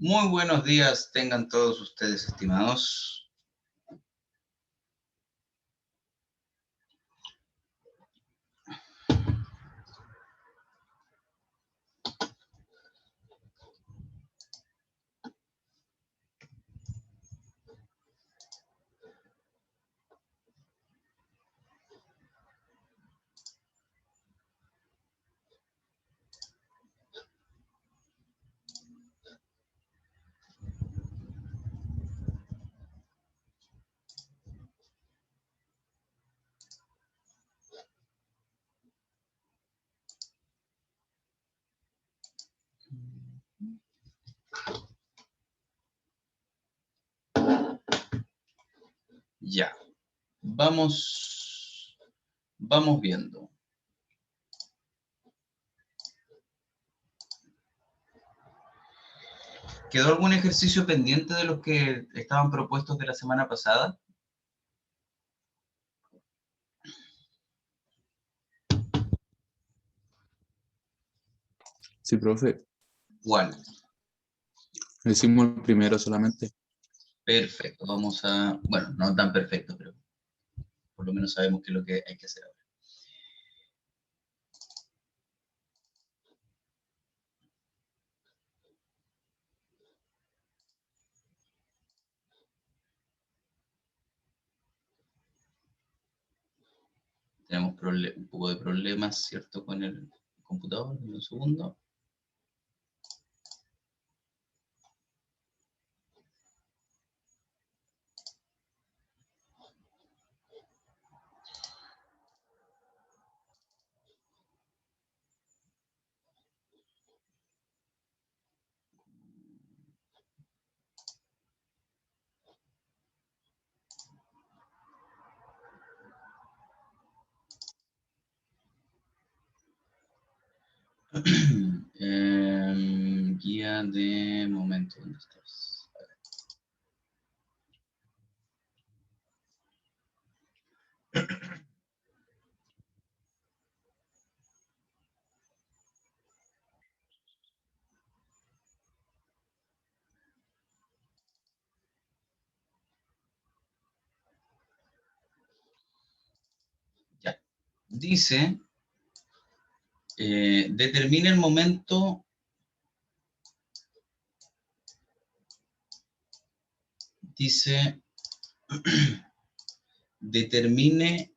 Muy buenos días tengan todos ustedes, estimados. Ya, vamos viendo. ¿Quedó algún ejercicio pendiente de los que estaban propuestos de la semana pasada? Sí, profe. ¿Cuál? Decimos el primero solamente. Perfecto, vamos a... Bueno, no tan perfecto, pero por lo menos sabemos qué es lo que hay que hacer ahora. Tenemos un poco de problemas, ¿cierto? Con el computador, un segundo. Guía de momento, ¿dónde estás? Ya. Dice, determina el momento. Dice, determine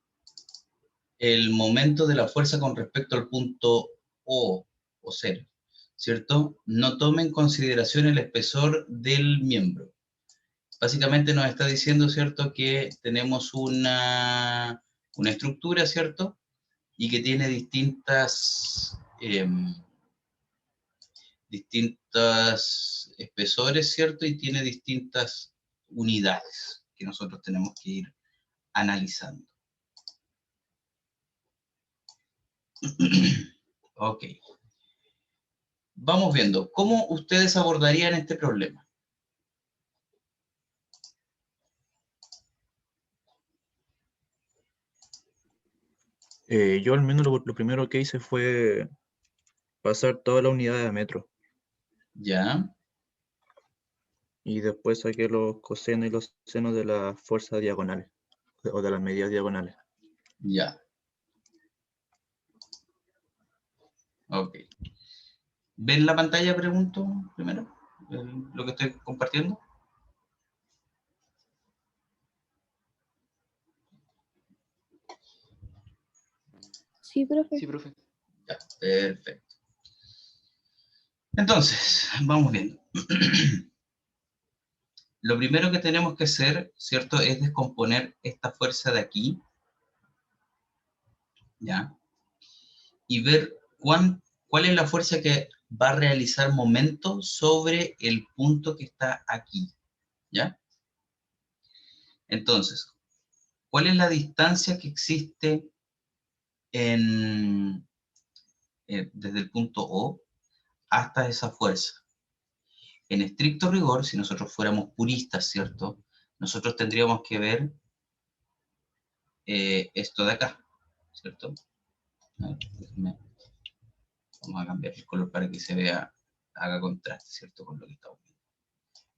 el momento de la fuerza con respecto al punto o cero, ¿cierto? No tome en consideración el espesor del miembro. Básicamente nos está diciendo, ¿cierto?, que tenemos una estructura, ¿cierto?, y que tiene distintas espesores, ¿cierto?, y tiene distintas unidades que nosotros tenemos que ir analizando. Ok. Vamos viendo, ¿cómo ustedes abordarían este problema? Yo al menos lo primero que hice fue pasar toda la unidad de metro ¿Ya? y después saqué los cosenos y los senos de las fuerzas diagonales o de las medidas diagonales. Ya. Ok. ¿Ven la pantalla, pregunto, primero? Lo que estoy compartiendo. Sí, profe. Sí, profe. Ya, perfecto. Entonces, vamos viendo. Lo primero que tenemos que hacer, ¿cierto?, es descomponer esta fuerza de aquí, ¿ya? Y ver cuál es la fuerza que va a realizar momento sobre el punto que está aquí, ¿ya? Entonces, ¿cuál es la distancia que existe desde el punto O hasta esa fuerza? En estricto rigor, si nosotros fuéramos puristas, ¿cierto?, nosotros tendríamos que ver esto de acá, ¿cierto? A ver, vamos a cambiar el color para que se vea, haga contraste, ¿cierto?, con lo que estamos viendo.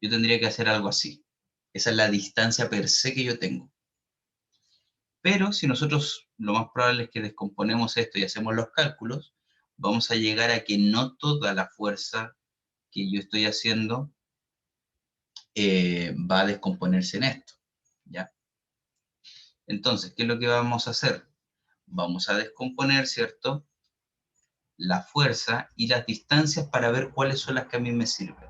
yo tendría que hacer algo así. Esa es la distancia per se que yo tengo. Pero si nosotros lo más probable es que descomponemos esto y hacemos los cálculos, vamos a llegar a que no toda la fuerza que yo estoy haciendo va a descomponerse en esto, ¿ya? Entonces, ¿qué es lo que vamos a hacer? Vamos a descomponer, ¿cierto?, la fuerza y las distancias para ver cuáles son las que a mí me sirven.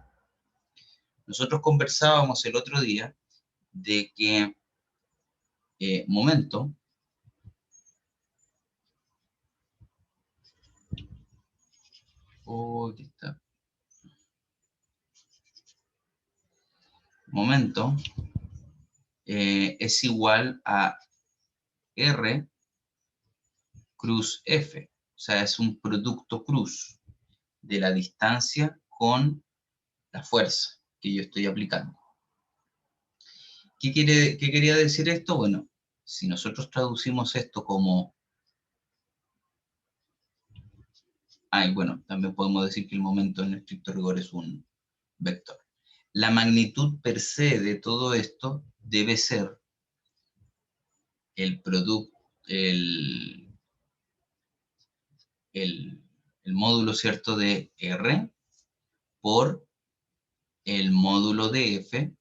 Nosotros conversábamos el otro día de que, momento, aquí está, momento, es igual a R cruz F, o sea, es un producto cruz de la distancia con la fuerza que yo estoy aplicando. ¿Qué quería decir esto? Bueno, si nosotros traducimos esto como... y bueno, también podemos decir que el momento en estricto rigor es un vector. La magnitud per se de todo esto debe ser el producto, el módulo, ¿cierto?, de R por el módulo de F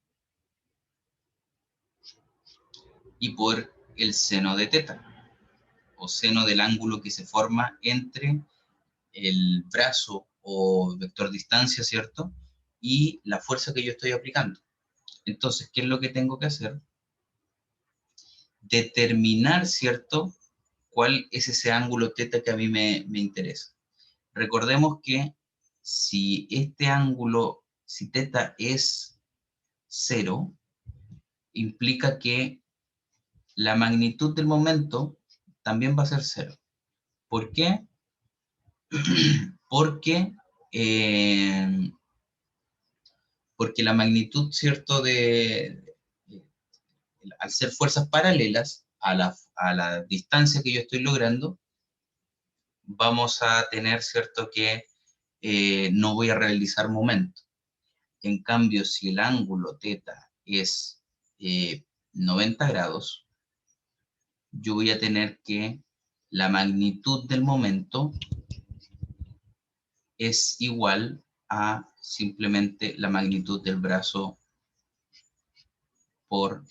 y por el seno de teta, o seno del ángulo que se forma entre el brazo o vector distancia, ¿cierto?, y la fuerza que yo estoy aplicando. Entonces, ¿qué es lo que tengo que hacer? Determinar, ¿cierto?, cuál es ese ángulo teta que a mí me interesa. Recordemos que si este ángulo, si teta es 0, implica que la magnitud del momento también va a ser 0. ¿Por qué? Porque, porque la magnitud, ¿cierto?, al ser fuerzas paralelas a la distancia que yo estoy logrando, vamos a tener, ¿cierto?, que no voy a realizar momento. En cambio, si el ángulo teta es 90 grados, yo voy a tener que la magnitud del momento es igual a simplemente la magnitud del brazo por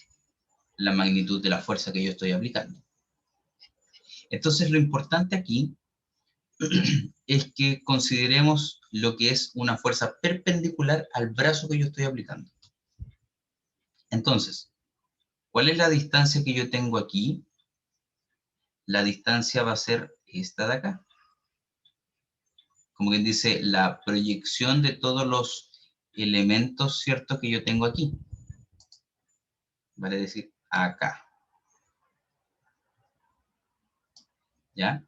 la magnitud de la fuerza que yo estoy aplicando. Entonces, lo importante aquí es que consideremos lo que es una fuerza perpendicular al brazo que yo estoy aplicando. Entonces, ¿cuál es la distancia que yo tengo aquí? La distancia va a ser esta de acá. Como quien dice, la proyección de todos los elementos, ¿cierto?, que yo tengo aquí. Vale decir, acá. ¿Ya?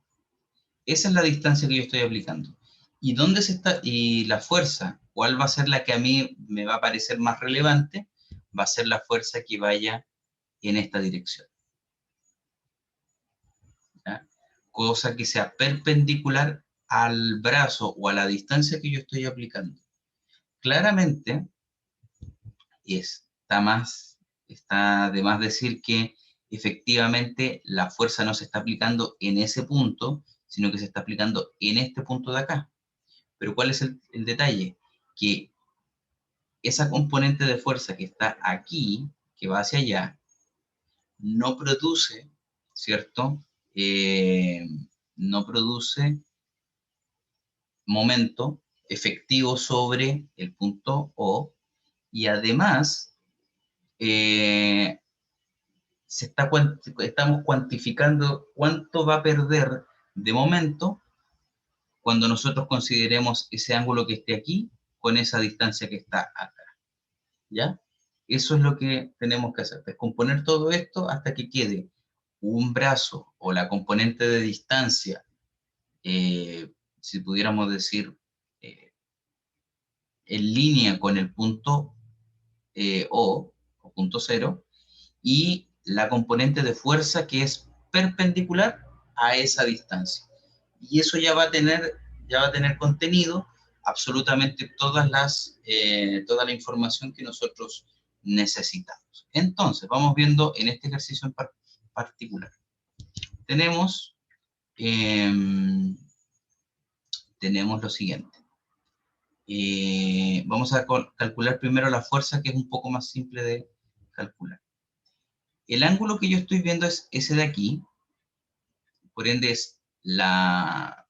Esa es la distancia que yo estoy aplicando. ¿Y dónde se está? Y la fuerza, ¿cuál va a ser la que a mí me va a parecer más relevante? Va a ser la fuerza que vaya en esta dirección. ¿Ya? Cosa que sea perpendicular al brazo o a la distancia que yo estoy aplicando. Claramente, está de más decir que efectivamente la fuerza no se está aplicando en ese punto, sino que se está aplicando en este punto de acá. Pero ¿cuál es el detalle? Que esa componente de fuerza que está aquí, que va hacia allá, no produce, ¿cierto? No produce momento efectivo sobre el punto O, y además estamos cuantificando cuánto va a perder de momento cuando nosotros consideremos ese ángulo que esté aquí con esa distancia que está acá. ¿Ya? Eso es lo que tenemos que hacer, descomponer todo esto hasta que quede un brazo o la componente de distancia, si pudiéramos decir, en línea con el punto O punto cero, y la componente de fuerza que es perpendicular a esa distancia. Y eso ya va a tener contenido absolutamente toda la información que nosotros necesitamos. Entonces, vamos viendo en este ejercicio en particular. Tenemos lo siguiente. Vamos a calcular primero la fuerza, que es un poco más simple de calcular. El ángulo que yo estoy viendo es ese de aquí, por ende es la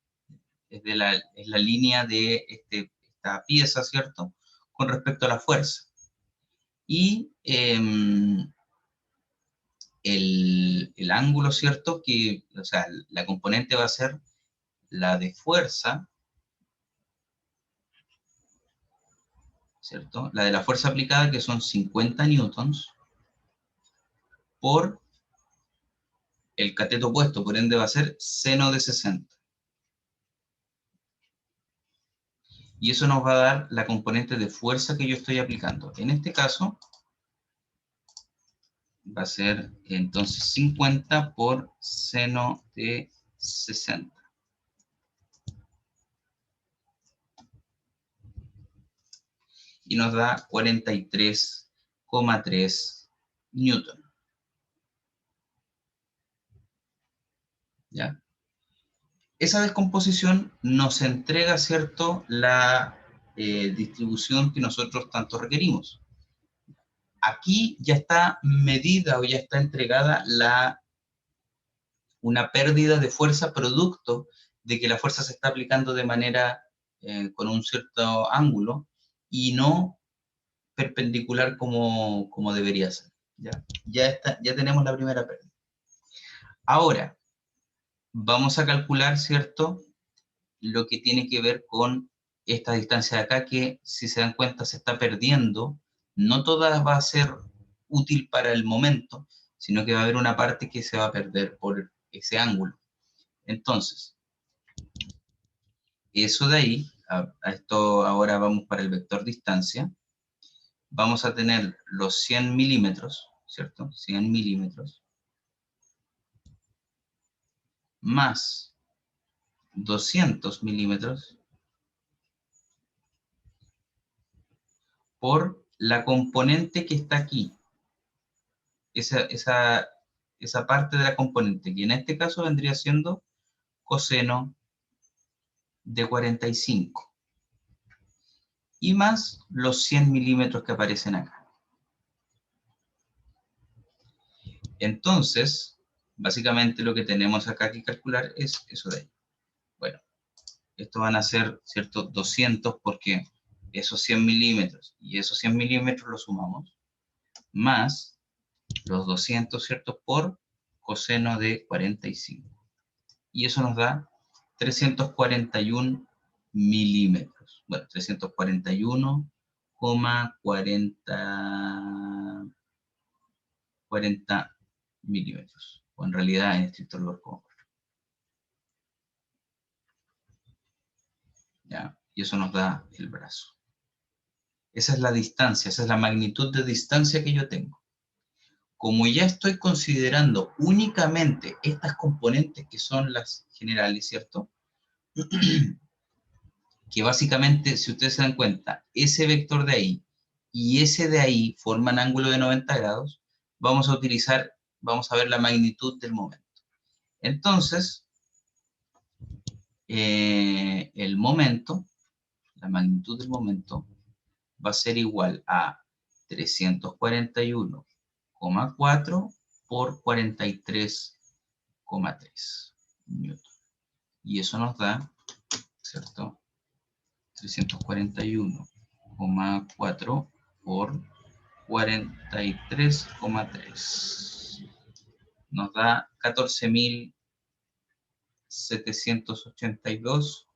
línea de esta pieza, ¿cierto? Con respecto a la fuerza. Y el ángulo, ¿cierto? O sea, la componente va a ser la de fuerza, ¿cierto? La de la fuerza aplicada, que son 50 newtons, por el cateto opuesto, por ende va a ser seno de 60. Y eso nos va a dar la componente de fuerza que yo estoy aplicando. En este caso, va a ser entonces 50 por seno de 60. Y nos da 43,3 newton. ¿Ya? Esa descomposición nos entrega, ¿cierto?, la distribución que nosotros tanto requerimos. Aquí ya está medida o ya está entregada una pérdida de fuerza producto de que la fuerza se está aplicando de manera con un cierto ángulo y no perpendicular como debería ser. Ya tenemos la primera pérdida. Ahora, vamos a calcular, ¿cierto?, lo que tiene que ver con esta distancia de acá, que si se dan cuenta se está perdiendo. No toda va a ser útil para el momento, sino que va a haber una parte que se va a perder por ese ángulo. Entonces, eso de ahí, a esto ahora vamos para el vector distancia, vamos a tener los 100 milímetros, ¿cierto? 100 milímetros, más 200 milímetros, por la componente que está aquí. Esa parte de la componente, que en este caso vendría siendo coseno de 45. Y más los 100 milímetros que aparecen acá. Entonces, básicamente lo que tenemos acá que calcular es eso de ahí. Bueno, estos van a ser, ¿cierto?, 200, porque esos 100 milímetros y esos 100 milímetros los sumamos, más los 200, ¿cierto?, por coseno de 45. Y eso nos da 341 milímetros. Bueno, 341,40 milímetros. O en realidad, en estricto rigor, como. ¿Ya? Y eso nos da el brazo. Esa es la distancia, esa es la magnitud de distancia que yo tengo. Como ya estoy considerando únicamente estas componentes que son las generales, ¿cierto? Que básicamente, si ustedes se dan cuenta, ese vector de ahí y ese de ahí forman ángulo de 90 grados, vamos a ver la magnitud del momento. Entonces, el momento, la magnitud del momento, va a ser igual a 341,4 por 43,3 newton. Y eso nos da, ¿cierto?, 341,4 por 43,3. Nos da 14.782.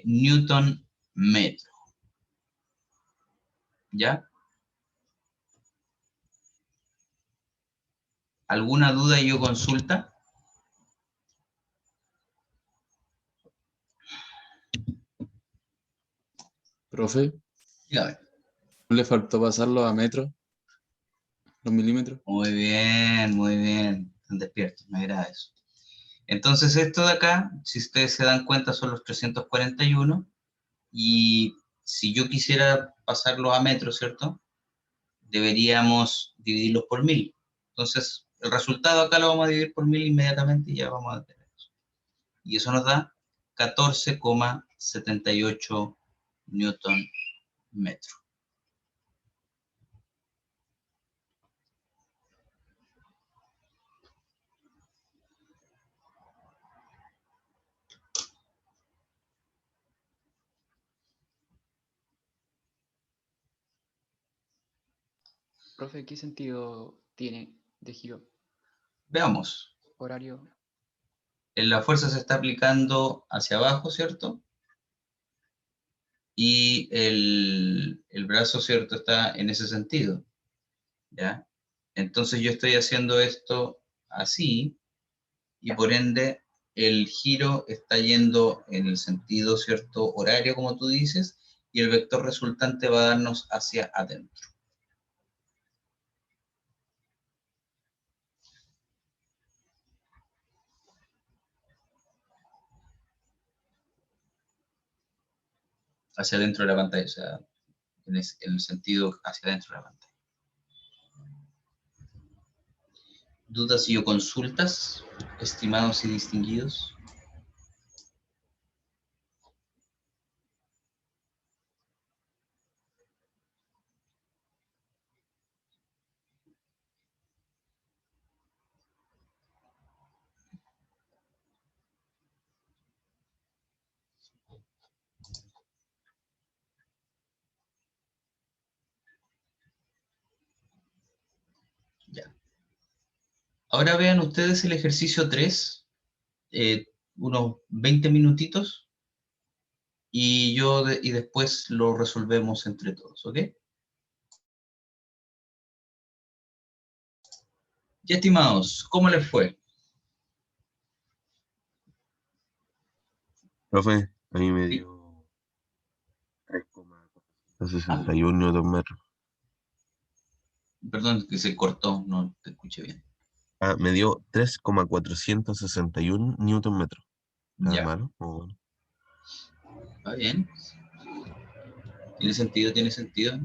Newton metro. ¿Ya? ¿Alguna duda y o consulta? Profe, Dígame. ¿no le faltó pasarlo a metros? ¿Los milímetros? Muy bien, muy bien. Están despiertos, me agrada eso. Entonces esto de acá, si ustedes se dan cuenta, son los 341, y si yo quisiera pasarlos a metros, ¿cierto? Deberíamos dividirlos por 1000. Entonces, el resultado acá lo vamos a dividir por 1000 inmediatamente y ya vamos a tener eso. Y eso nos da 14,78 newton metro. Profe, ¿qué sentido tiene de giro Veamos. horario? La fuerza se está aplicando hacia abajo, ¿cierto? Y el brazo, ¿cierto? Está en ese sentido, ¿ya? Entonces yo estoy haciendo esto así, y por ende el giro está yendo en el sentido, ¿cierto? Horario, como tú dices, y el vector resultante va a darnos hacia adentro. Hacia adentro de la pantalla, o sea, en el sentido hacia adentro de la pantalla. ¿Dudas y o consultas, estimados y distinguidos? Ya. Ahora vean ustedes el ejercicio 3, unos 20 minutitos, y y después lo resolvemos entre todos, ¿ok? Ya, estimados, ¿cómo les fue? Profe, a mí me Sí. dio 3,61 newton metro. Perdón, que se cortó, no te escuché bien. Ah, me dio 3,461 newton metro. ¿Está Ya, malo? O bueno. está bien. Tiene sentido, tiene sentido.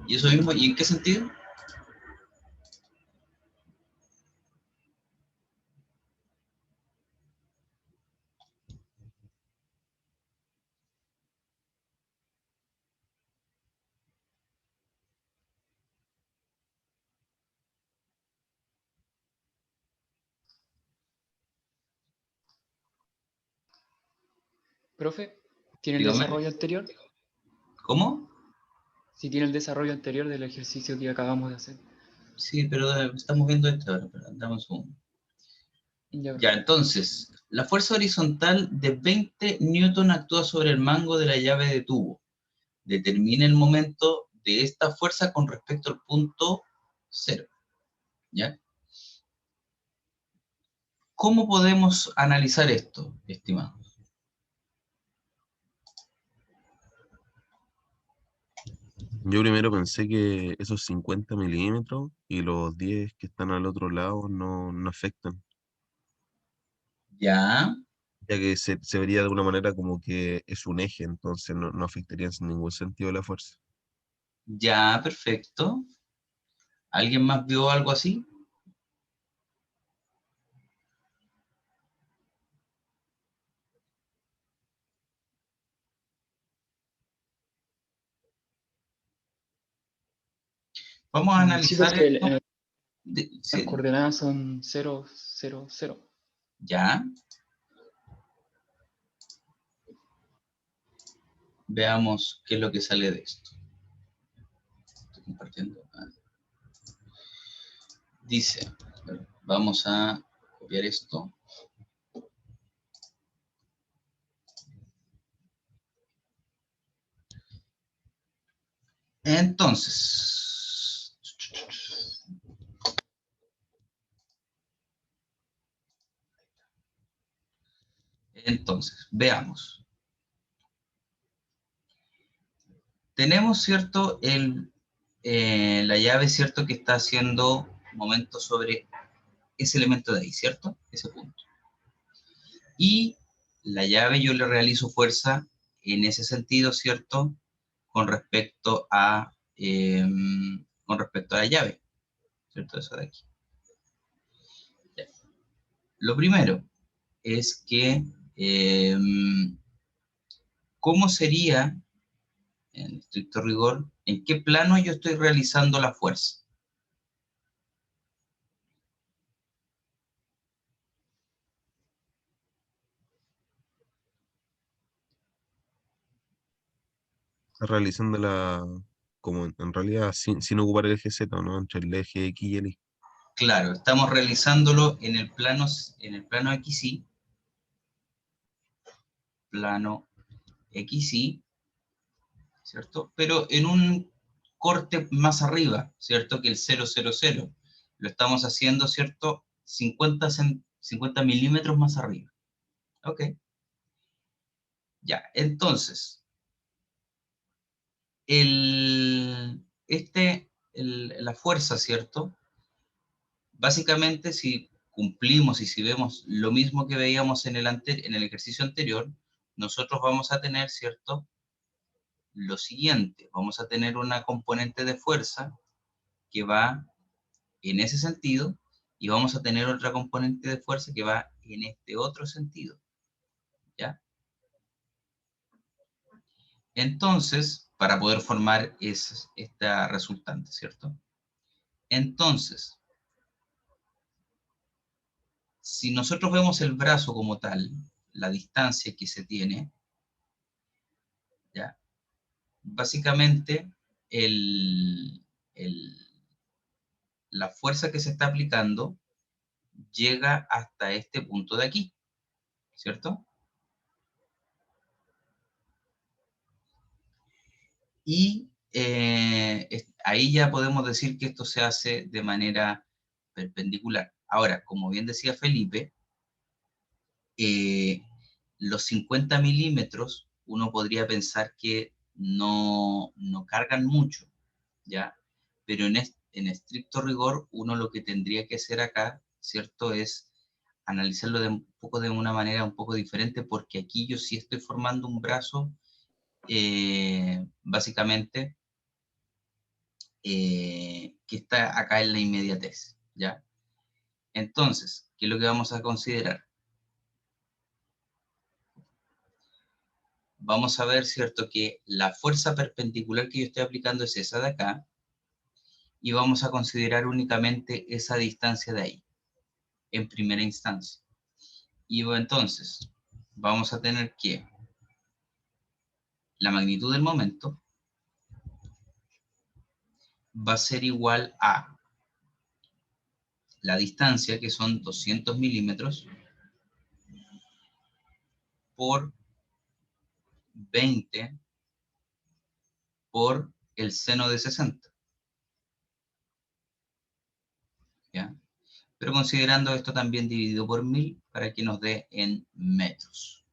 ¿Y eso mismo? ¿Y en qué sentido? Profe, ¿tiene el Dígame. desarrollo anterior? ¿Cómo? Sí, tiene el desarrollo anterior del ejercicio que acabamos de hacer. Sí, pero estamos viendo esto ahora, pero dame un segundo. Ya, Ya, entonces, la fuerza horizontal de 20 newton actúa sobre el mango de la llave de tubo. Determina el momento de esta fuerza con respecto al punto cero. ¿Ya? ¿Cómo podemos analizar esto, estimados? Yo primero pensé que esos 50 milímetros y los 10 que están al otro lado no afectan, Ya, ya que se vería de alguna manera como que es un eje, entonces no afectaría en ningún sentido la fuerza. ya, perfecto. ¿Alguien más vio algo así? Vamos a sí, analizar porque esto. las Sí, coordenadas son 0, 0, 0. ya. Veamos qué es lo que sale de esto. Estoy compartiendo. Dice, vamos a copiar esto. Entonces, veamos. Tenemos, ¿cierto? La llave, ¿cierto? Que está haciendo momento sobre ese elemento de ahí, ¿cierto? Ese punto. Y la llave yo le realizo fuerza en ese sentido, ¿cierto? Con respecto a la llave, ¿cierto? Eso de aquí. Ya. Lo primero es que, ¿cómo sería, en estricto rigor, en qué plano yo estoy realizando la fuerza? Está realizándola como en realidad sin ocupar el eje Z, ¿no? Entre el eje X y el Y. Claro, estamos realizándolo en el plano XY, plano XY, ¿cierto? Pero en un corte más arriba, ¿cierto? Que el 000. Lo estamos haciendo, ¿cierto? 50 milímetros más arriba. Ok. Ya, entonces, la fuerza, ¿cierto? Básicamente, si cumplimos y si vemos lo mismo que veíamos en el ejercicio anterior, nosotros vamos a tener, ¿cierto? Lo siguiente, vamos a tener una componente de fuerza que va en ese sentido y vamos a tener otra componente de fuerza que va en este otro sentido, ¿ya? Entonces, para poder formar esta resultante, ¿cierto? Entonces, si nosotros vemos el brazo como tal, la distancia que se tiene, ¿ya? Básicamente, la fuerza que se está aplicando llega hasta este punto de aquí, ¿cierto? Y ahí ya podemos decir que esto se hace de manera perpendicular. Ahora, como bien decía Felipe, los 50 milímetros uno podría pensar que no cargan mucho, ¿ya? Pero en estricto rigor, uno lo que tendría que hacer acá, ¿cierto? Es analizarlo un poco de una manera un poco diferente, porque aquí yo sí estoy formando un brazo, básicamente, que está acá en la inmediatez, ¿ya? Entonces, ¿qué es lo que vamos a considerar? Vamos a ver, ¿cierto?, que la fuerza perpendicular que yo estoy aplicando es esa de acá, y vamos a considerar únicamente esa distancia de ahí, en primera instancia. Y entonces, vamos a tener que la magnitud del momento va a ser igual a la distancia, que son 200 milímetros, por 20 por el seno de 60. ¿Ya? Pero considerando esto también dividido por 1000 para que nos dé en metros.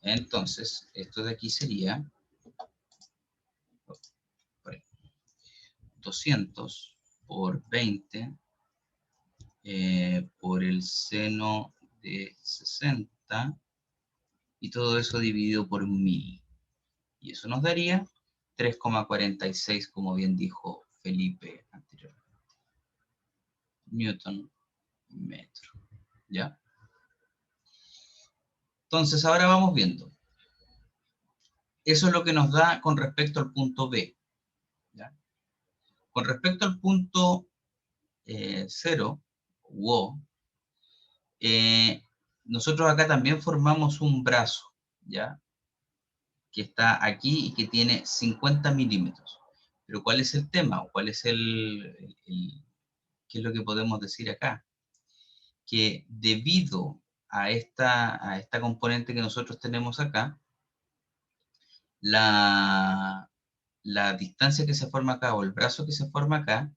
Entonces, esto de aquí sería 200 por 20 por el seno de 60, y todo eso dividido por 1000. Y eso nos daría 3,46, como bien dijo Felipe anteriormente. Newton metro. ¿Ya? Entonces, ahora vamos viendo. Eso es lo que nos da con respecto al punto B. ¿Ya? Con respecto al punto 0, u O, nosotros acá también formamos un brazo, ¿ya? Que está aquí y que tiene 50 milímetros. Pero ¿cuál es el tema? ¿O cuál es qué es lo que podemos decir acá? Que debido a esta componente que nosotros tenemos acá, la distancia que se forma acá, o el brazo que se forma acá,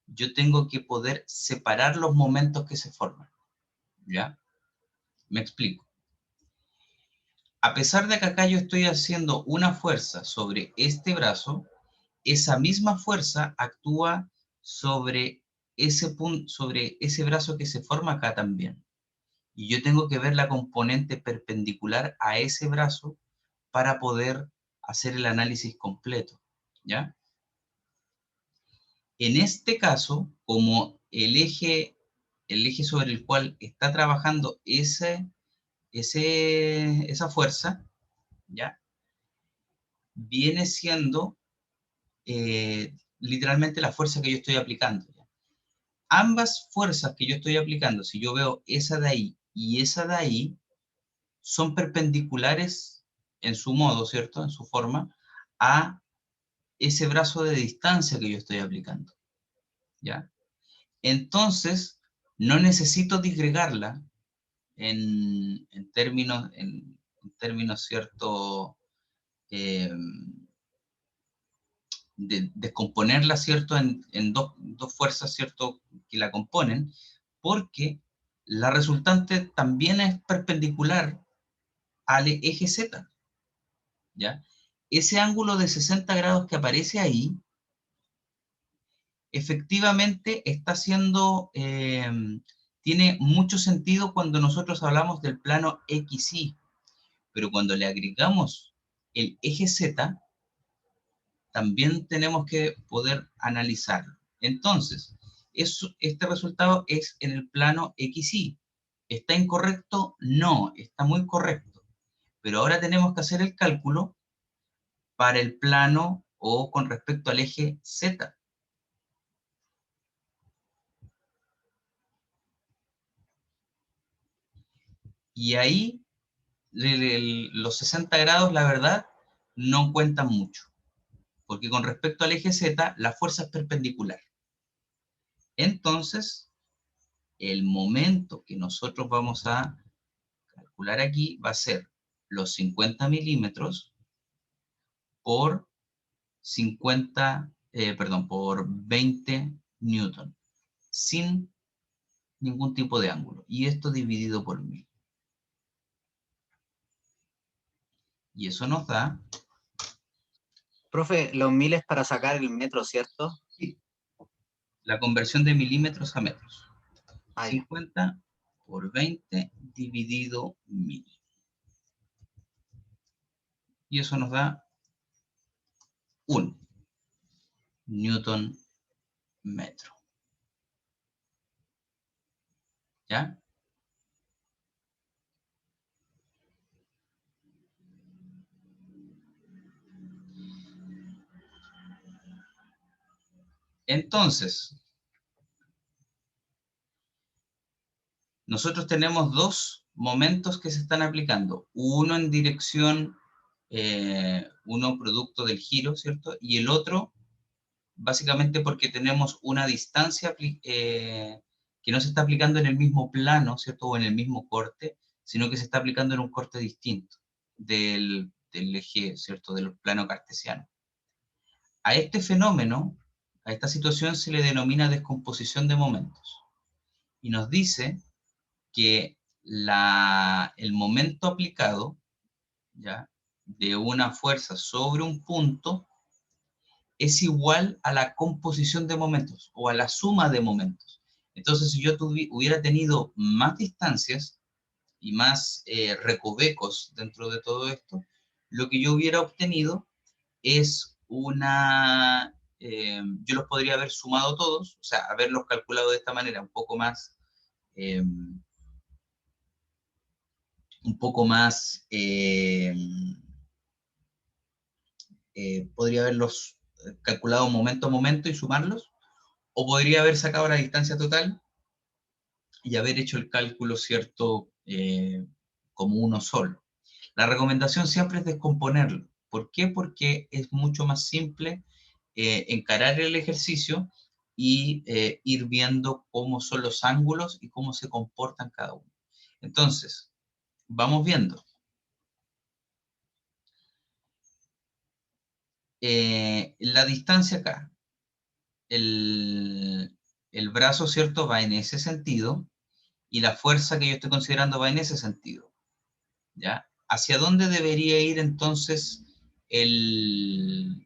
yo tengo que poder separar los momentos que se forman, ¿ya? Me explico. A pesar de que acá yo estoy haciendo una fuerza sobre este brazo, esa misma fuerza actúa sobre ese brazo que se forma acá también, Y yo tengo que ver la componente perpendicular a ese brazo para poder hacer el análisis completo, ¿ya? En este caso, como el eje sobre el cual está trabajando esa fuerza, ¿ya? Viene siendo literalmente la fuerza que yo estoy aplicando, ¿ya? Ambas fuerzas que yo estoy aplicando, si yo veo esa de ahí y esa de ahí, son perpendiculares en su modo, ¿cierto? En su forma, a ese brazo de distancia que yo estoy aplicando, ¿ya? Entonces, no necesito disgregarla en términos, ¿cierto? Eh, de descomponerla, ¿cierto? En dos fuerzas, ¿cierto? Que la componen, porque la resultante también es perpendicular al eje Z, ¿ya? Ese ángulo de 60 grados que aparece ahí, efectivamente está siendo, tiene mucho sentido cuando nosotros hablamos del plano XY, pero cuando le agregamos el eje Z, también tenemos que poder analizarlo. Entonces, este resultado es en el plano XY. ¿Está incorrecto? No, está muy correcto. Pero ahora tenemos que hacer el cálculo para el plano o con respecto al eje Z. Y ahí los 60 grados, la verdad, no cuentan mucho. Porque con respecto al eje Z, la fuerza es perpendicular. Entonces, el momento que nosotros vamos a calcular aquí va a ser los 50 milímetros por 20 newton, sin ningún tipo de ángulo. Y esto dividido por 1000. Y eso nos da... Profe, los 1000 es para sacar el metro, ¿cierto? Sí, la conversión de milímetros a metros. Ah, ya. 50 por 20 dividido 1000. Y eso nos da 1 newton metro. ¿Ya? Entonces, nosotros tenemos dos momentos que se están aplicando. Uno en dirección, uno producto del giro, ¿cierto? Y el otro, básicamente porque tenemos una distancia que no se está aplicando en el mismo plano, ¿cierto? O en el mismo corte, sino que se está aplicando en un corte distinto del eje, ¿cierto? Del plano cartesiano. A este fenómeno, a esta situación se le denomina descomposición de momentos. Y nos dice que el momento aplicado, ¿ya?, de una fuerza sobre un punto es igual a la composición de momentos o a la suma de momentos. Entonces, si yo hubiera tenido más distancias y más recovecos dentro de todo esto, lo que yo hubiera obtenido es yo los podría haber sumado todos, o sea, haberlos calculado de esta manera podría haberlos calculado momento a momento y sumarlos, o podría haber sacado la distancia total y haber hecho el cálculo, ¿cierto?, como uno solo. La recomendación siempre es descomponerlo. ¿Por qué? Porque es mucho más simple encarar el ejercicio y ir viendo cómo son los ángulos y cómo se comportan cada uno. Entonces, vamos viendo. La distancia acá, el brazo, ¿cierto?, va en ese sentido y la fuerza que yo estoy considerando va en ese sentido, ¿ya? ¿Hacia dónde debería ir entonces el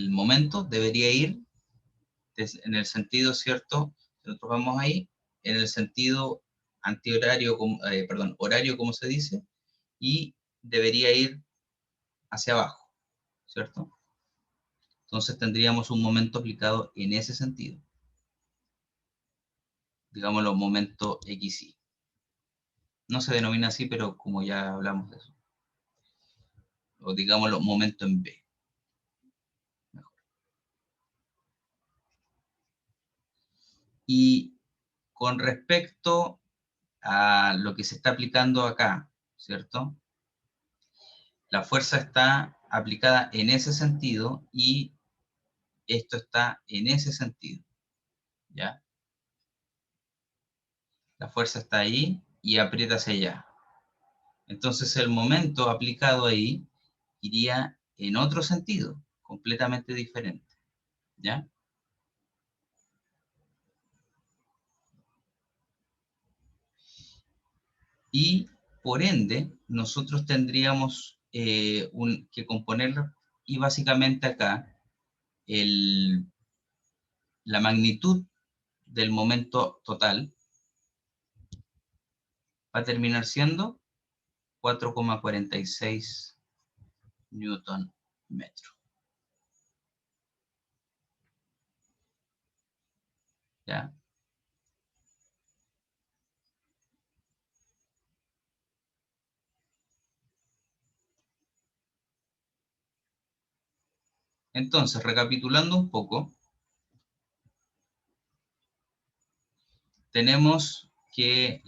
momento? Debería ir en el sentido, ¿cierto?, Nosotros vamos ahí en el sentido antihorario, horario, como se dice, y debería ir hacia abajo, ¿cierto? Entonces tendríamos un momento aplicado en ese sentido. Digámoslo, momento XY. No se denomina así, pero como ya hablamos de eso. O digámoslo, momento en B. Mejor. Y con respecto a lo que se está aplicando acá, ¿cierto? La fuerza está aplicada en ese sentido y esto está en ese sentido, ¿ya? La fuerza está ahí y aprieta hacia allá. Entonces el momento aplicado ahí iría en otro sentido, completamente diferente, ¿ya? Y por ende, nosotros tendríamos que componer, y básicamente acá, la magnitud del momento total va a terminar siendo 4,46 Newton metro. ¿Ya? Entonces, recapitulando un poco, tenemos que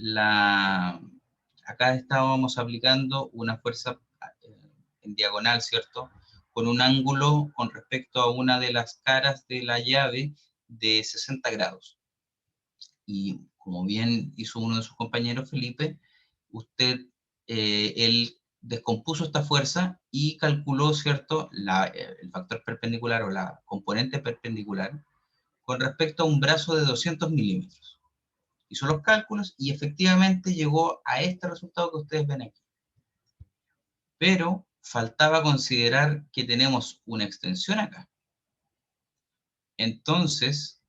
acá estábamos aplicando una fuerza en diagonal, ¿cierto? Con un ángulo con respecto a una de las caras de la llave de 60 grados. Y como bien hizo uno de sus compañeros, Felipe, él descompuso esta fuerza y calculó, ¿cierto?, el factor perpendicular o la componente perpendicular con respecto a un brazo de 200 milímetros. Hizo los cálculos y efectivamente llegó a este resultado que ustedes ven aquí. Pero faltaba considerar que tenemos una extensión acá. Entonces,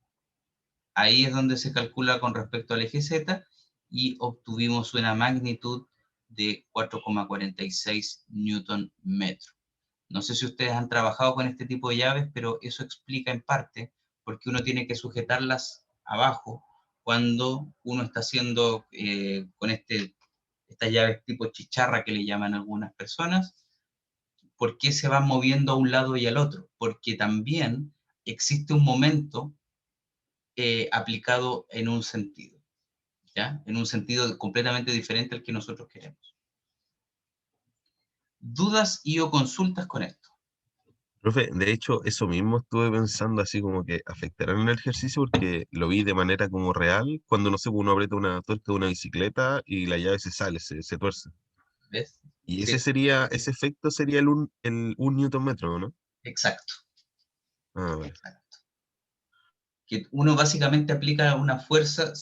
ahí es donde se calcula con respecto al eje Z y obtuvimos una magnitud de 4,46 Newton metro. No sé si ustedes han trabajado con este tipo de llaves, pero eso explica en parte por qué uno tiene que sujetarlas abajo cuando uno está haciendo con estas llaves tipo chicharra que le llaman algunas personas, por qué se van moviendo a un lado y al otro, porque también existe un momento aplicado en un sentido, ¿ya? En un sentido completamente diferente al que nosotros queremos. ¿Dudas y o consultas con esto? Profe, de hecho, eso mismo estuve pensando así como que afectará en el ejercicio porque lo vi de manera como real cuando, no sé, uno aprieta una tuerca de una bicicleta y la llave se sale, se tuerce. ¿Ves? Y Sí, ese efecto sería el 1 newton metro, ¿no? exacto, Ah, vale. exacto. Que uno básicamente aplica una fuerza,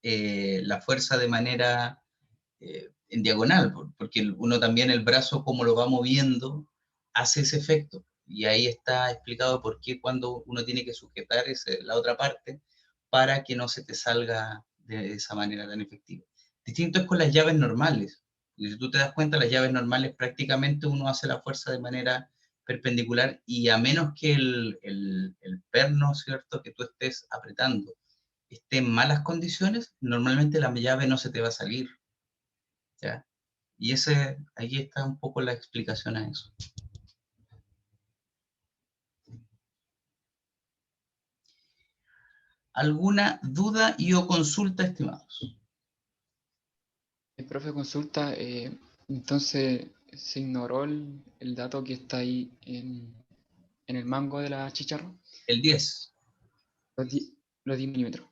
la fuerza de manera en diagonal, porque uno también el brazo como lo va moviendo hace ese efecto. Y ahí está explicado por qué cuando uno tiene que sujetar la otra parte para que no se te salga de esa manera tan efectiva. Distinto es con las llaves normales. Y si tú te das cuenta, las llaves normales prácticamente uno hace la fuerza de manera perpendicular y a menos que el perno, ¿cierto?, que tú estés apretando esté en malas condiciones, normalmente la llave no se te va a salir, ¿ya? Y ahí está un poco la explicación a eso. ¿Alguna duda y o consulta, estimados? El profe consulta, entonces se ignoró el dato que está ahí en el mango de la chicharra, El 10, los 10 milímetros,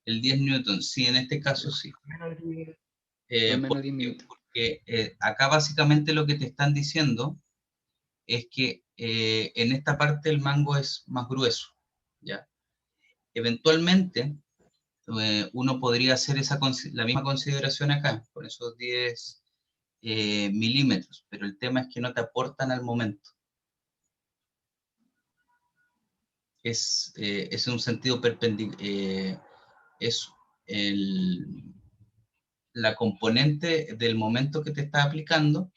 el 10 newton, sí, en este caso sí. los menos 10 milímetros. Porque acá básicamente lo que te están diciendo es que en esta parte el mango es más grueso, ¿ya? Eventualmente, uno podría hacer la misma consideración acá, con esos 10 milímetros, pero el tema es que no te aportan al momento. Es un sentido es la componente del momento que te está aplicando.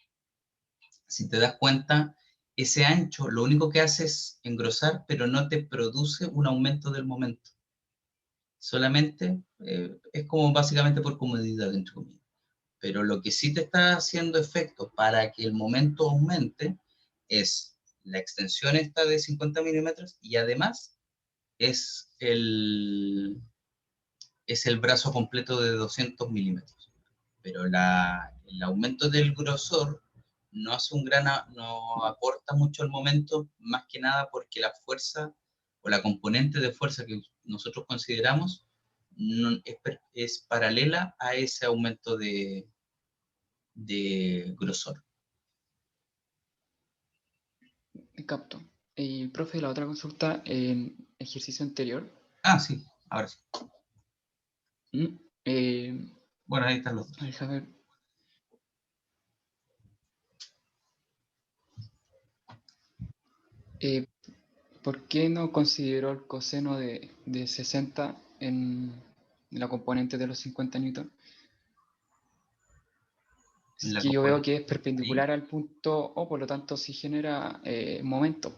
Si te das cuenta, ese ancho lo único que hace es engrosar, pero no te produce un aumento del momento. Solamente es como básicamente por comodidad, entre comillas. Pero lo que sí te está haciendo efecto para que el momento aumente es la extensión esta de 50 milímetros y además es el brazo completo de 200 milímetros. Pero el aumento del grosor no hace no aporta mucho al momento, más que nada porque la fuerza o la componente de fuerza que nosotros consideramos es paralela a ese aumento de grosor. Capto. Y profe, la otra consulta en ejercicio anterior. Ah, sí, ahora sí. Eh, Bueno, ahí están los dos. Déjame ver. ¿Por qué no consideró el coseno de 60 en la componente de los 50 newton? Es La que yo veo componente que es perpendicular al punto O, por lo tanto sí genera momento.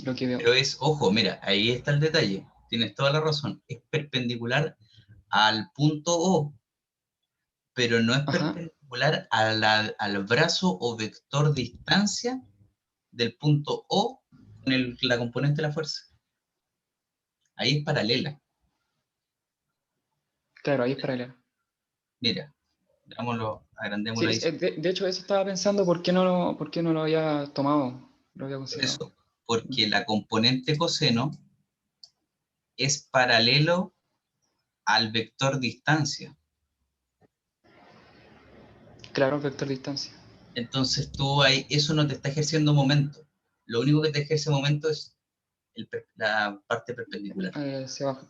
Lo que veo. Pero ojo, mira, ahí está el detalle. Tienes toda la razón. Es perpendicular al punto O, pero no es Ajá, perpendicular al brazo o vector distancia del punto O con la componente de la fuerza. Ahí es paralela. claro, ahí es paralelo. Mira, Sí, agrandémoslo ahí. de hecho, eso estaba pensando, por qué no lo había tomado? Lo había Por considerado. eso, porque la componente coseno es paralelo al vector distancia. Claro, vector distancia. Entonces tú ahí, eso no te está ejerciendo momento. Lo único que te ejerce momento es la parte perpendicular. Hacia abajo.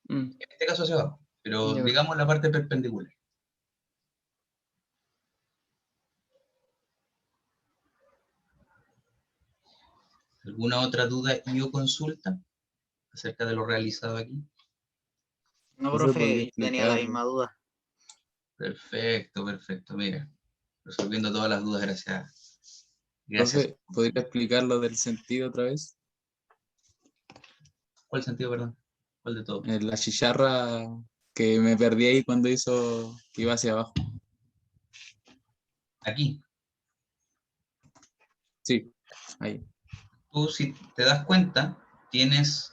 Mm, En este caso hacia abajo, pero ya, digamos la parte perpendicular. ¿Alguna otra duda y o consulta acerca de lo realizado aquí? No, Profe, ¿podría profe, yo tenía la explicar? misma duda. Perfecto, perfecto. Mira, resolviendo todas las dudas, gracias. Gracias. Profe, ¿podría explicar lo del sentido otra vez? ¿Cuál sentido, perdón? ¿Cuál de todos? La chicharra que me perdí ahí cuando hizo que iba hacia abajo. Aquí, Sí, ahí. tú si te das cuenta, tienes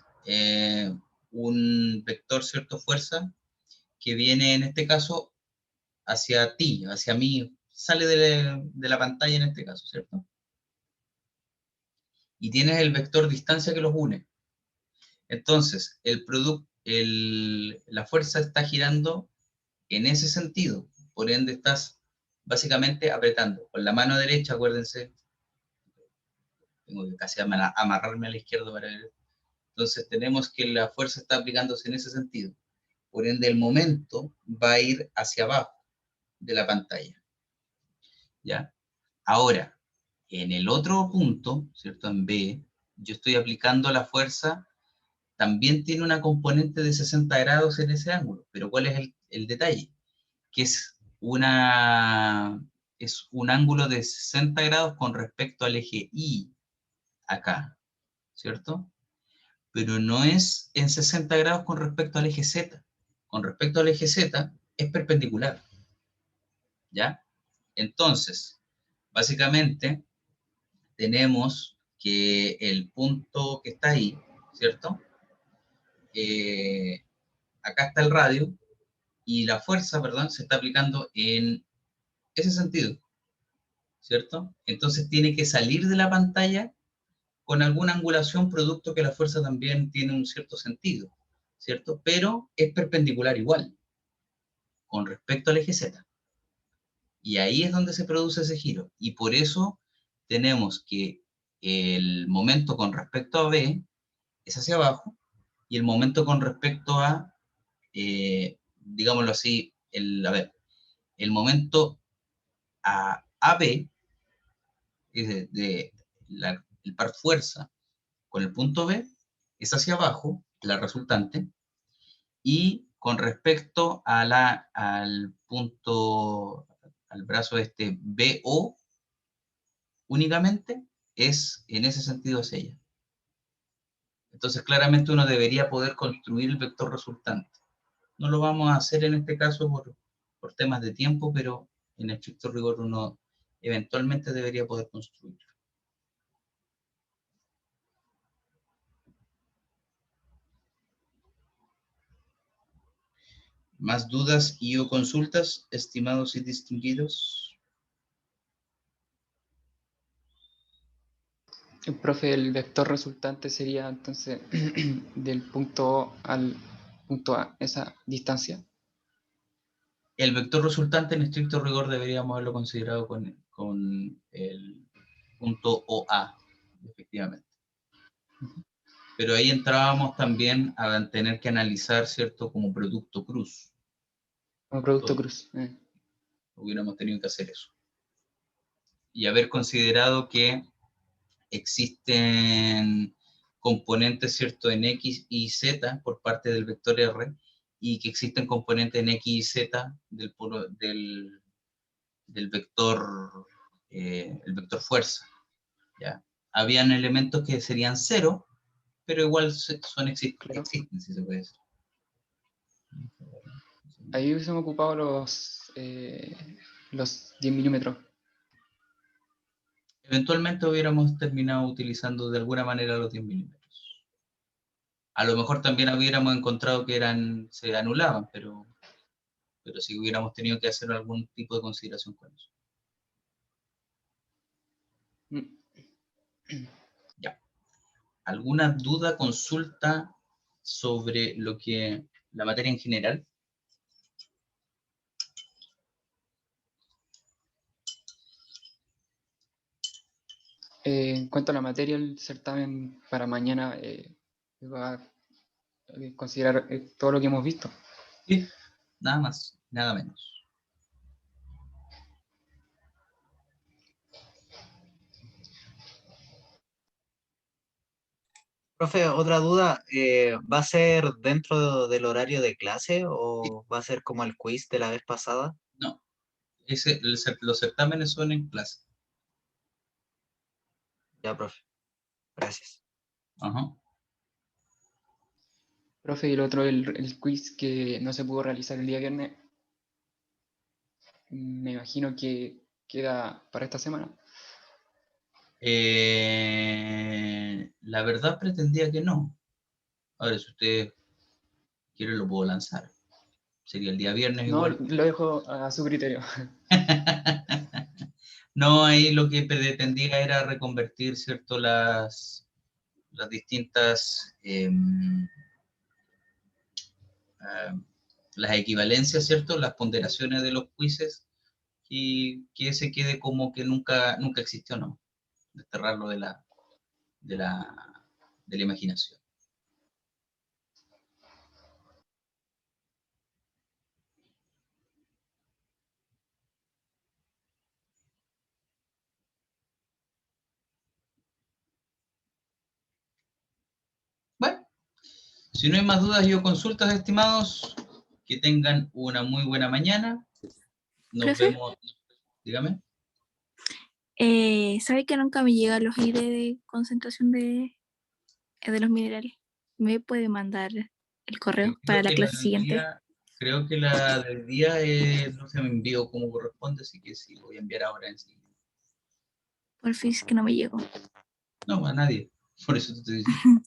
un vector, cierto, fuerza, que viene en este caso hacia ti, hacia mí, sale de la pantalla en este caso, ¿cierto? Y tienes el vector distancia que los une. Entonces, la fuerza está girando en ese sentido, por ende estás básicamente apretando. Con la mano derecha, acuérdense, tengo que casi amarrarme a la izquierda para ver. Entonces tenemos que la fuerza está aplicándose en ese sentido. Por ende, el momento va a ir hacia abajo de la pantalla. ¿Ya? Ahora, en el otro punto, ¿cierto? En B, yo estoy aplicando la fuerza, también tiene una componente de 60 grados en ese ángulo, pero ¿cuál es el detalle? Que es un ángulo de 60 grados con respecto al eje Y acá, ¿cierto? Pero no es en 60 grados con respecto al eje Z. Con respecto al eje Z es perpendicular, ¿ya? Entonces, básicamente, tenemos que el punto que está ahí, ¿cierto? Acá está el radio y la fuerza, perdón, se está aplicando en ese sentido, ¿cierto? Entonces tiene que salir de la pantalla con alguna angulación, producto que la fuerza también tiene un cierto sentido, ¿cierto? Pero es perpendicular igual, con respecto al eje Z. Y ahí es donde se produce ese giro. Y por eso tenemos que el momento con respecto a B es hacia abajo y el momento con respecto a, digámoslo así, el momento a AB, es el par fuerza con el punto B, es hacia abajo, la resultante, y con respecto a al punto, al brazo BO, únicamente es en ese sentido hacia ella. Entonces, claramente uno debería poder construir el vector resultante. No lo vamos a hacer en este caso por temas de tiempo, pero en estricto rigor uno eventualmente debería poder construir. ¿Más dudas y o consultas, estimados y distinguidos? Profe, el vector resultante sería entonces del punto O al punto A, esa distancia. El vector resultante en estricto rigor deberíamos haberlo considerado con el punto OA, efectivamente. Pero ahí entrábamos también a tener que analizar, ¿cierto?, como producto cruz. Como producto Todo. cruz. Hubiéramos tenido que hacer eso. Y haber considerado que existen componentes, ¿cierto?, en X y Z por parte del vector R, y que existen componentes en X y Z del vector, el vector fuerza. ¿Ya? Habían elementos que serían cero, pero igual Claro. existen, si se puede decir. Ahí hubiésemos ocupado los 10 milímetros. Eventualmente hubiéramos terminado utilizando de alguna manera los 10 milímetros. A lo mejor también hubiéramos encontrado que se anulaban, pero sí hubiéramos tenido que hacer algún tipo de consideración con eso. Ya. ¿Alguna duda, consulta sobre la materia en general? En cuanto a la materia, el certamen para mañana va a considerar todo lo que hemos visto. Sí, nada más, nada menos. Profe, otra duda, ¿va a ser dentro del horario de clase o va a ser como el quiz de la vez pasada? No, los certámenes son en clase. Ya, profe. Gracias. Ajá. Profe, y el otro, el quiz que no se pudo realizar el día viernes, me imagino que queda para esta semana. La verdad pretendía que no. Ahora, si usted quiere, lo puedo lanzar. Sería el día viernes No, igual. lo dejo a su criterio. No, ahí lo que pretendía era reconvertir, ¿cierto?, las distintas las equivalencias, ¿cierto?, las ponderaciones de los quizzes, y que ese quede como que nunca existió, ¿no? Desterrarlo de la imaginación. Bueno, si no hay más dudas y o consultas, estimados, que tengan una muy buena mañana. Nos Profe, vemos. Dígame. ¿sabe que nunca me llegan los ID de concentración de los minerales? ¿Me puede mandar el correo para la clase siguiente? Creo que la del día no se me envió como corresponde, así que sí, voy a enviar ahora enseguida. Por fin, es que no me llegó. No, a nadie, por eso te estoy diciendo.